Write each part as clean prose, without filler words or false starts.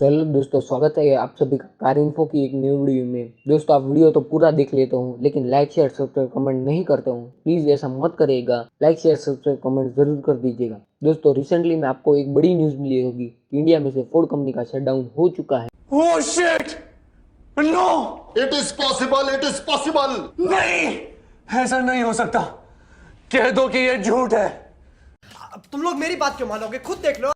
Hello दोस्तों, स्वागत है आप सभी का कार इन्फो की एक न्यू वीडियो में। दोस्तों, आप वीडियो तो पूरा देख लेते हो लेकिन लाइक शेयर सब्सक्राइब कमेंट नहीं करते हो। प्लीज़ ऐसा मत करिएगा, लाइक शेयर सब्सक्राइब कमेंट जरूर कर दीजिएगा। दोस्तों, रिसेंटली में आपको एक बड़ी न्यूज़ मिली होगी कि इंडिया में से फोर्ड कंपनी का शटडाउन हो चुका है। Oh shit! No! It is possible, it is possible. नहीं, ऐसा नहीं हो सकता। कह दो कि ये झूठ है। अब तुम लोग मेरी बात क्यों मानोगे? खुद देख लो।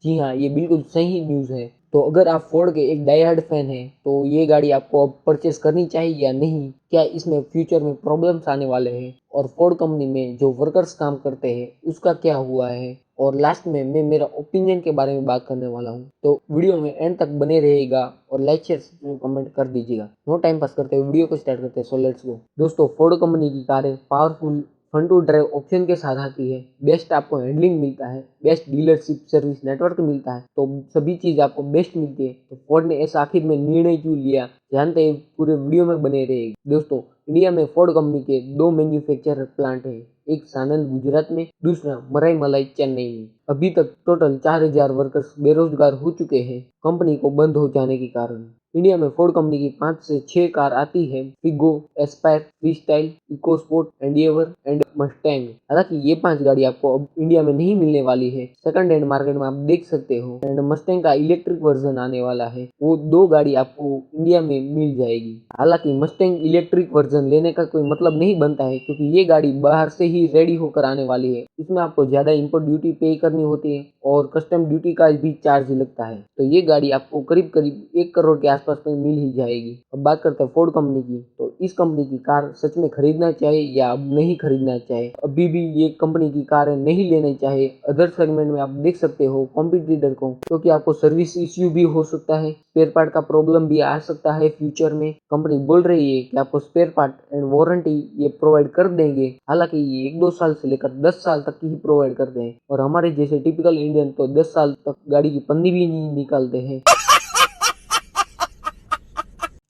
जी हाँ, ये बिल्कुल सही न्यूज़ है। तो अगर आप फोर्ड के एक डाई हार्ड फैन हैं तो ये गाड़ी आपको अब परचेस करनी चाहिए या नहीं? क्या इसमें फ्यूचर में प्रॉब्लम्स आने वाले हैं? और फोर्ड कंपनी में जो वर्कर्स काम करते हैं उसका क्या हुआ है? और लास्ट में मैं मेरा ओपिनियन के बारे में बात करने वाला हूँ। तो वीडियो में एंड तक बने रहेगा और लाइक शेयर कमेंट कर दीजिएगा। नो टाइम पास करते हुए वीडियो को स्टार्ट करते हैं। So let's go. दोस्तों, फोर्ड कंपनी की कारें powerful fun to drive option के साथ आती है। बेस्ट आपको हैंडलिंग मिलता है, बेस्ट डीलरशिप सर्विस नेटवर्क मिलता है, तो सभी चीज़ आपको बेस्ट मिलती है। तो फोर्ड ने ऐसा आखिर में निर्णय क्यों लिया, जानते हैं, पूरे वीडियो में बने रहेगी। दोस्तों, इंडिया में फोर्ड कंपनी के दो मैन्युफैक्चरर प्लांट है, एक सानंद गुजरात में, दूसरा मराई मलाई चेन्नई में। अभी तक टोटल 4000 वर्कर्स बेरोजगार हो चुके हैं कंपनी को बंद हो जाने के कारण। इंडिया में फोर्ड कंपनी की 5 से 6 कार आती है, Figo, Aspire, Freestyle, EcoSport, Endeavour and Mustang. हालांकि ये 5 गाड़ी आपको अब इंडिया में नहीं मिलने वाली है, सेकंड हैंड मार्केट में आप देख सकते हो। एंड मस्टैंग का इलेक्ट्रिक वर्जन आने वाला है, वो 2 गाड़ी आपको इंडिया में मिल जाएगी। हालांकि मस्टैंग इलेक्ट्रिक वर्जन लेने का कोई मतलब नहीं बनता है क्योंकि ये गाड़ी बाहर से ही रेडी होकर आने वाली है। इसमें आपको ज़्यादा इंपोर्ट ड्यूटी पे करनी होती है और कस्टम ड्यूटी का भी चार्ज लगता है। तो ये गाड़ी आपको करीब करीब 1 करोड़ के आसपास में मिल ही जाएगी। अब बात करते हैं फोर्ड कंपनी की। तो इस कंपनी की कार सच में खरीदना चाहिए या अब नहीं खरीदना चाहिए? अभी भी ये कंपनी की कारें नहीं लेनी चाहिए। अदर सेगमेंट में आप देख सकते हो कॉम्पिटिटर को, क्योंकि आपको सर्विस इश्यू भी हो सकता है, स्पेयर पार्ट का प्रॉब्लम भी आ सकता है फ्यूचर में। कंपनी बोल रही है कि आपको स्पेयर पार्ट एंड वारंटी ये प्रोवाइड कर देंगे। हालांकि ये 1-2 साल से लेकर 10 साल तक की ही प्रोवाइड करते हैं और हमारे जैसे टिपिकल इंडियन तो 10 साल तक गाड़ी की पन्नी भी नहीं निकालते हैं।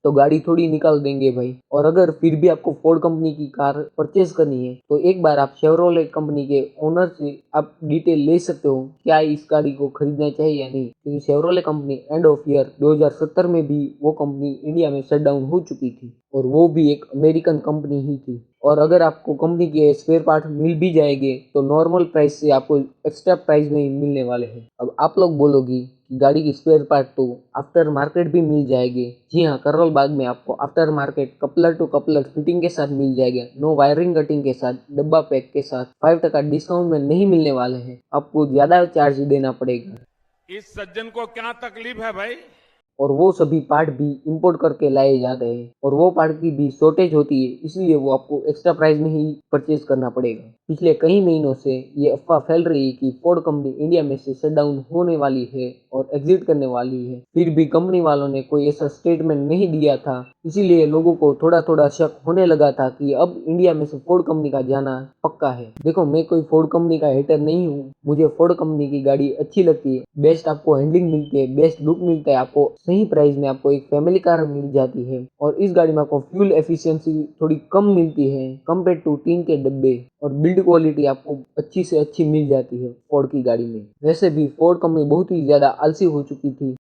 तो गाड़ी थोड़ी निकाल देंगे भाई। और अगर फिर भी आपको फोर्ड कंपनी की कार परचेज करनी है तो एक बार आप शेवरोलेट कंपनी के ओनर से आप डिटेल ले सकते हो, क्या इस गाड़ी को खरीदना चाहिए या नहीं। क्योंकि Chevrolet company end of year 2070 में भी वो कंपनी इंडिया में शट डाउन हो चुकी थी और वो भी एक अमेरिकन कंपनी ही थी। और अगर आपको कंपनी के स्पेयर पार्ट मिल भी जाएंगे तो नॉर्मल प्राइस से आपको एक्स्ट्रा प्राइस में ही मिलने वाले हैं। अब आप लोग बोलोगी कि गाड़ी की स्पेयर पार्ट तो आफ्टर मार्केट भी मिल जाएंगे। जी हाँ, करोल बाग में आपको aftermarket coupler to coupler fitting के साथ मिल जाएगा, नो वायरिंग कटिंग के साथ, डब्बा पैक के साथ। 5% डिस्काउंट में नहीं मिलने वाले हैं, आपको ज्यादा चार्ज देना पड़ेगा। इस सज्जन को क्या तकलीफ है भाई? और वो सभी पार्ट भी इंपोर्ट करके लाए जाते हैं और वो पार्ट की भी शॉर्टेज होती है, इसलिए वो आपको एक्स्ट्रा प्राइस में ही परचेज करना पड़ेगा। पिछले कई महीनों से ये अफवाह फैल रही है कि फोर्ड कंपनी इंडिया में से शट डाउन होने वाली है और एग्जिट करने वाली है। फिर भी कंपनी वालों ने कोई ऐसा स्टेटमेंट नहीं दिया था, इसीलिए लोगों को थोड़ा थोड़ा शक होने लगा था कि अब इंडिया में से फोर्ड कंपनी का जाना पक्का है। देखो, मैं कोई फोर्ड कंपनी का हेटर नहीं हूँ, मुझे फोर्ड कंपनी की गाड़ी अच्छी लगती है। बेस्ट आपको हैंडलिंग मिलती है, बेस्ट लुक मिलता है, आपको सही प्राइस में आपको एक फैमिली कार मिल जाती है। और इस गाड़ी में आपको फ्यूल एफिशिएंसी थोड़ी कम मिलती है कंपेयर टू टीन के डब्बे, और बिल्ड क्वालिटी आपको अच्छी से अच्छी मिल जाती है फोर्ड की गाड़ी में। वैसे भी फोर्ड कंपनी बहुत ही ज्यादा आलसी हो चुकी थी,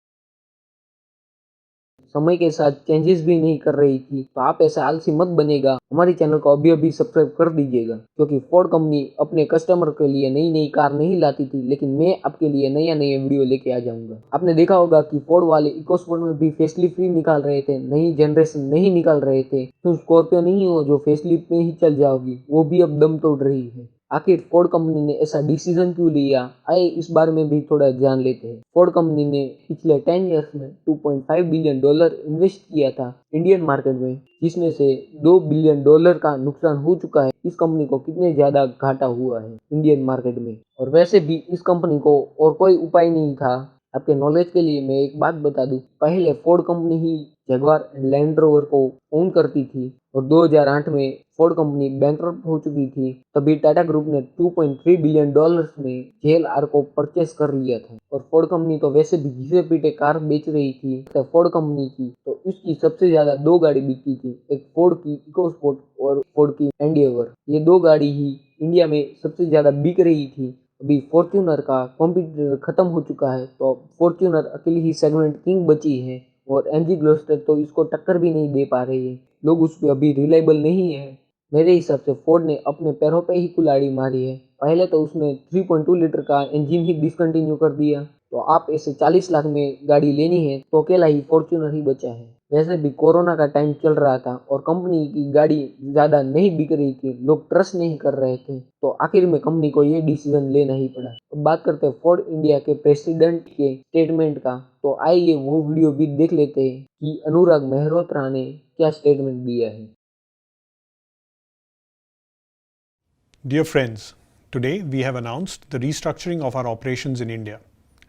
समय के साथ चेंजेस भी नहीं कर रही थी। तो आप ऐसा आलसी मत बनेगा, हमारे चैनल को अभी अभी सब्सक्राइब कर दीजिएगा। क्योंकि फोर्ड कंपनी अपने कस्टमर के लिए नई नई कार नहीं लाती थी, लेकिन मैं आपके लिए नया नया वीडियो लेके आ जाऊंगा। आपने देखा होगा कि फोर्ड वाले इकोस्पोर्ट में भी फेसलिफ्ट फ्री निकाल रहे थे, नई जनरेशन नहीं निकाल रहे थे। तुम स्कॉर्पियो नहीं हो जो फेसलिफ्ट में ही चल जाओगी, वो भी अब दम तोड़ रही है। आखिर फोर्ड कंपनी ने ऐसा डिसीजन क्यों लिया, आइए इस बारे में भी थोड़ा जान लेते हैं। फोर्ड कंपनी ने पिछले 10 ईयर्स में $2.5 बिलियन इन्वेस्ट किया था इंडियन मार्केट में, जिसमें से $2 बिलियन का नुकसान हो चुका है। इस कंपनी को कितने ज्यादा घाटा हुआ है इंडियन मार्केट में। और वैसे भी इस कंपनी को और कोई उपाय नहीं था। आपके नॉलेज के लिए मैं एक बात बता दूं, पहले Ford company he Jaguar and land rover को ओन करती थी और 2008 में फोर्ड कंपनी बैंकरप्ट हो चुकी थी। तभी टाटा ग्रुप ने $2.3 बिलियन में JLR को परचेस कर लिया था। और फोर्ड कंपनी तो वैसे भी घिसे पीटे कार बेच रही थी। तो फोर्ड कंपनी की तो इसकी सबसे ज्यादा 2 गाड़ी बिकती थी, एक फोर्ड की इकोस्पोर्ट और फोर्ड की एंडिएवर। ये 2 गाड़ी ही इंडिया में सबसे ज्यादा बिक रही थी। अभी फॉर्च्यूनर का कॉम्पिटिटर खत्म हो चुका है, तो फॉर्च्यूनर अकेली ही सेगमेंट किंग बची है और एमजी ग्लोस्टर तो इसको टक्कर भी नहीं दे पा रही है। लोग उस पर अभी रिलायबल नहीं है। मेरे हिसाब से फोर्ड ने अपने पैरों पे ही कुल्हाड़ी मारी है। पहले तो उसने 3.2 लीटर का इंजन ही डिसकंटिन्यू कर दिया। तो आप ऐसे 40 लाख में गाड़ी लेनी है तो अकेला ही फॉर्च्यूनर ही बचा है। वैसे भी कोरोना का टाइम चल रहा था और कंपनी की गाड़ी ज़्यादा नहीं बिक रही थी, लोग ट्रस्ट नहीं कर रहे थे, तो आखिर में कंपनी को ये डिसीजन लेना ही पड़ा। अब बात करते हैं फोर्ड इंडिया के प्रेसिडेंट के स्टेटमेंट का, तो आइए वो वीडियो भी देख लेते हैं कि अनुराग मेहरोत्रा ने क्या स्टेटमेंट दिया है। Dear friends, today we have announced the restructuring of our operations in India,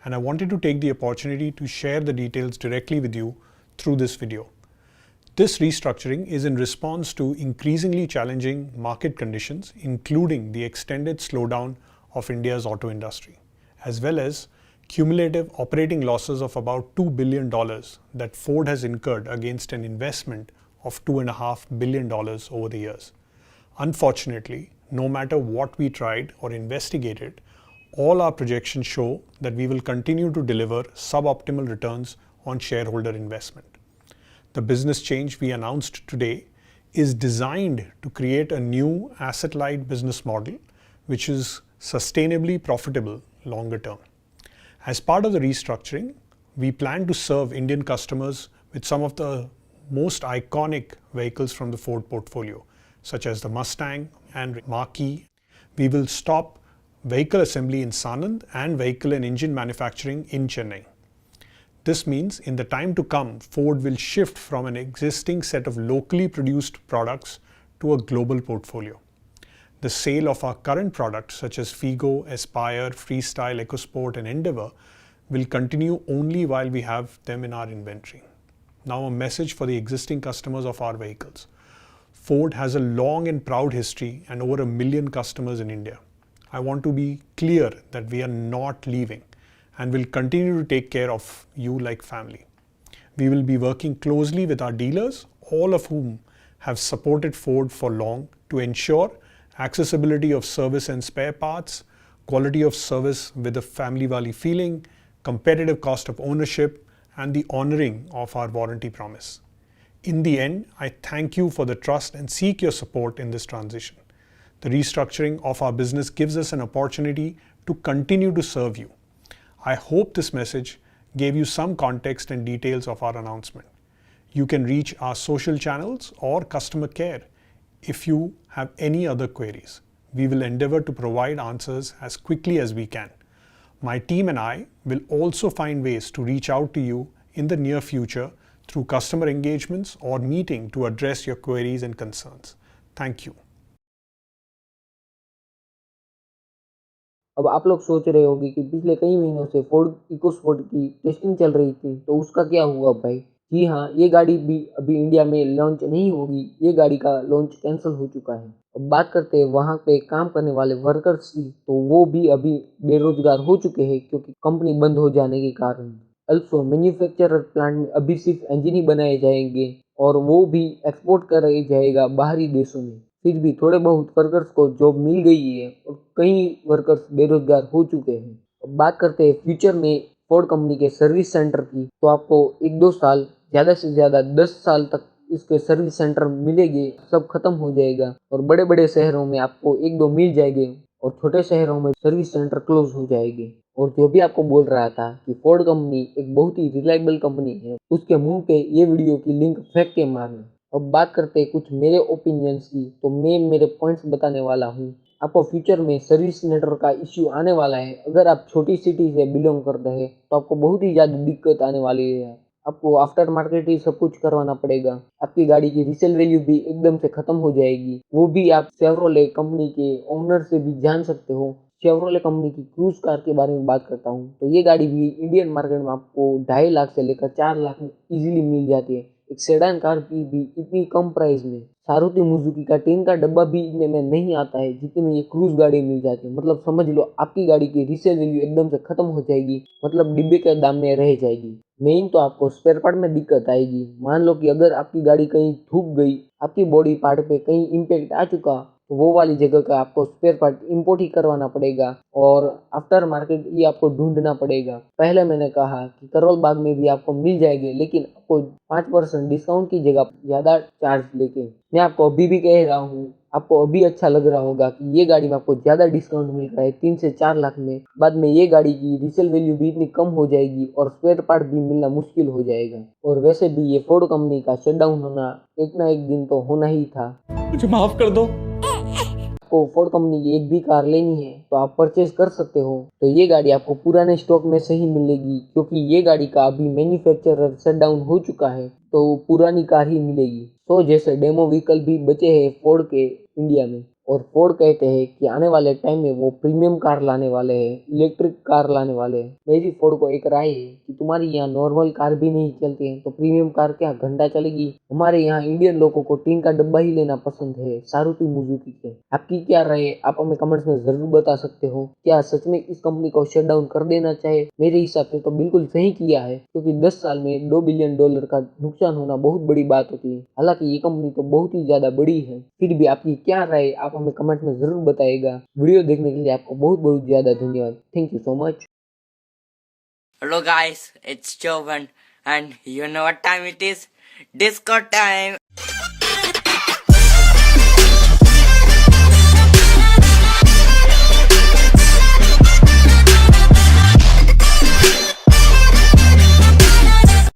and I wanted to take the opportunity to share the details directly with you through this video. This restructuring is in response to increasingly challenging market conditions, including the extended slowdown of India's auto industry, as well as cumulative operating losses of about $2 billion that Ford has incurred against an investment of $2.5 billion over the years. Unfortunately, no matter what we tried or investigated, all our projections show that we will continue to deliver suboptimal returns on shareholder investment. The business change we announced today is designed to create a new asset-light business model which is sustainably profitable longer term. As part of the restructuring, we plan to serve Indian customers with some of the most iconic vehicles from the Ford portfolio, such as the Mustang and Mach-E. We will stop vehicle assembly in Sanand and vehicle and engine manufacturing in Chennai. This means in the time to come, Ford will shift from an existing set of locally produced products to a global portfolio. The sale of our current products such as Figo, Aspire, Freestyle, EcoSport and Endeavour will continue only while we have them in our inventory. Now a message for the existing customers of our vehicles. Ford has a long and proud history and over 1 million customers in India. I want to be clear that we are not leaving and will continue to take care of you like family. We will be working closely with our dealers, all of whom have supported Ford for long, to ensure accessibility of service and spare parts, quality of service with a family wali feeling, competitive cost of ownership, and the honoring of our warranty promise. In the end, I thank you for the trust and seek your support in this transition. The restructuring of our business gives us an opportunity to continue to serve you. I hope this message gave you some context and details of our announcement. You can reach our social channels or customer care if you have any other queries. We will endeavor to provide answers as quickly as we can. My team and I will also find ways to reach out to you in the near future through customer engagements or meeting to address your queries and concerns. Thank you. अब आप लोग सोच रहे होंगे कि पिछले कई महीनों से फोर्ड इकोस्पोर्ट की टेस्टिंग चल रही थी, तो उसका क्या हुआ भाई? जी हाँ, ये गाड़ी भी अभी इंडिया में लॉन्च नहीं होगी। ये गाड़ी का लॉन्च कैंसिल हो चुका है। अब बात करते हैं वहाँ पे काम करने वाले वर्कर्स की, तो वो भी अभी बेरोजगार हो चुके हैं क्योंकि कंपनी बंद हो जाने के कारण। अल्सो मैन्युफैक्चरर प्लांट में अभी सिर्फ इंजन ही बनाए जाएंगे और वो भी एक्सपोर्ट कराया जाएगा बाहरी देशों में। फिर भी थोड़े बहुत वर्कर्स को जॉब मिल गई है और कई वर्कर्स बेरोजगार हो चुके हैं। अब बात करते हैं फ्यूचर में फोर्ड कंपनी के सर्विस सेंटर की, तो आपको 1-2 साल, ज़्यादा से ज़्यादा 10 साल तक इसके सर्विस सेंटर मिलेंगे। सब खत्म हो जाएगा और बड़े बड़े शहरों में आपको 1-2 मिल जाएंगे और छोटे शहरों में सर्विस सेंटर क्लोज हो जाएंगे। और जो भी आपको बोल रहा था कि फोर्ड कंपनी एक बहुत ही रिलायबल कंपनी है, उसके मुंह पे ये वीडियो की लिंक फेंक के मारना। अब बात करते हैं कुछ मेरे ओपिनियंस की, तो मैं मेरे पॉइंट्स बताने वाला हूँ। आपको फ्यूचर में सर्विस नेटवर्क का इश्यू आने वाला है। अगर आप छोटी सिटी से बिलोंग करते हैं तो आपको बहुत ही ज़्यादा दिक्कत आने वाली है। आपको आफ्टर मार्केट ही सब कुछ करवाना पड़ेगा। आपकी गाड़ी की रीसेल वैल्यू भी एकदम से ख़त्म हो जाएगी। वो भी आप शेवरोले कंपनी के ओनर से भी जान सकते हो। शेवरोले कंपनी की क्रूज कार के बारे में बात करता हूँ, तो ये गाड़ी भी इंडियन मार्केट में आपको 2.5 लाख से लेकर 4 लाख में ईजिली मिल जाती है। एक सेडान कार की भी इतनी कम प्राइस में। मारुति सुजुकी का टीन का डब्बा भी इतने में नहीं आता है जितने में ये क्रूज गाड़ी मिल जाती है। मतलब समझ लो आपकी गाड़ी की रीसेल वैल्यू एकदम से खत्म हो जाएगी, मतलब डिब्बे के दाम में रह जाएगी। मेन तो आपको स्पेयर पार्ट में दिक्कत आएगी। मान लो कि अगर आपकी गाड़ी कहीं ठुक गई, आपकी बॉडी पार्ट पे कहीं इम्पैक्ट आ चुका, तो वो वाली जगह का आपको स्पेयर पार्ट इंपोर्ट ही करवाना पड़ेगा और आफ्टर मार्केट ही आपको ढूंढना पड़ेगा। पहले मैंने कहा कि करोल बाग में भी आपको मिल जाएंगे, लेकिन आपको 5% डिस्काउंट की जगह ज़्यादा चार्ज लेके। मैं आपको अभी भी कह रहा हूँ, आपको अभी अच्छा लग रहा होगा कि ये गाड़ी में आपको ज़्यादा डिस्काउंट मिल रहा है 3 से 4 लाख में। बाद में ये गाड़ी की रीसेल वैल्यू भी इतनी कम हो जाएगी और स्पेयर पार्ट भी मिलना मुश्किल हो जाएगा। और वैसे भी ये फोर्ड कंपनी का शटडाउन होना एक ना एक दिन तो होना ही था। मुझे माफ कर दो। आपको फोर्ड कंपनी की एक भी कार लेनी है तो आप परचेज कर सकते हो। तो ये गाड़ी आपको पुराने स्टॉक में से ही मिलेगी, क्योंकि ये गाड़ी का अभी मैन्युफैक्चरर शटडाउन हो चुका है, तो पुरानी कार ही मिलेगी। तो जैसे डेमो व्हीकल भी बचे हैं फोर्ड के इंडिया में, और फोर्ड कहते हैं कि आने वाले टाइम में वो प्रीमियम कार लाने वाले हैं, इलेक्ट्रिक कार लाने वाले हैं। मेरी फोर्ड को एक राय है कि तुम्हारी यहाँ नॉर्मल कार भी नहीं चलती है तो प्रीमियम कार क्या घंटा चलेगी। हमारे यहाँ इंडियन लोगों को टीन का डब्बा ही लेना पसंद है, मारुति सुजुकी के। आपकी क्या राय है, आप हमें कमेंट्स में जरूर बता सकते हो। क्या सच में इस कंपनी को शट डाउन कर देना चाहिए? मेरे हिसाब से तो बिल्कुल सही किया है, क्योंकि 10 साल में $2 बिलियन का नुकसान होना बहुत बड़ी बात होती है। हालांकि ये कंपनी तो बहुत ही ज्यादा बड़ी है, फिर भी आपकी क्या राय आप हमें कमेंट में जरूर बताइएगा। वीडियो देखने के लिए आपको बहुत बहुत ज्यादा धन्यवाद। Thank you so much. Hello guys, it's Jovan and you know what time it is? Disco time!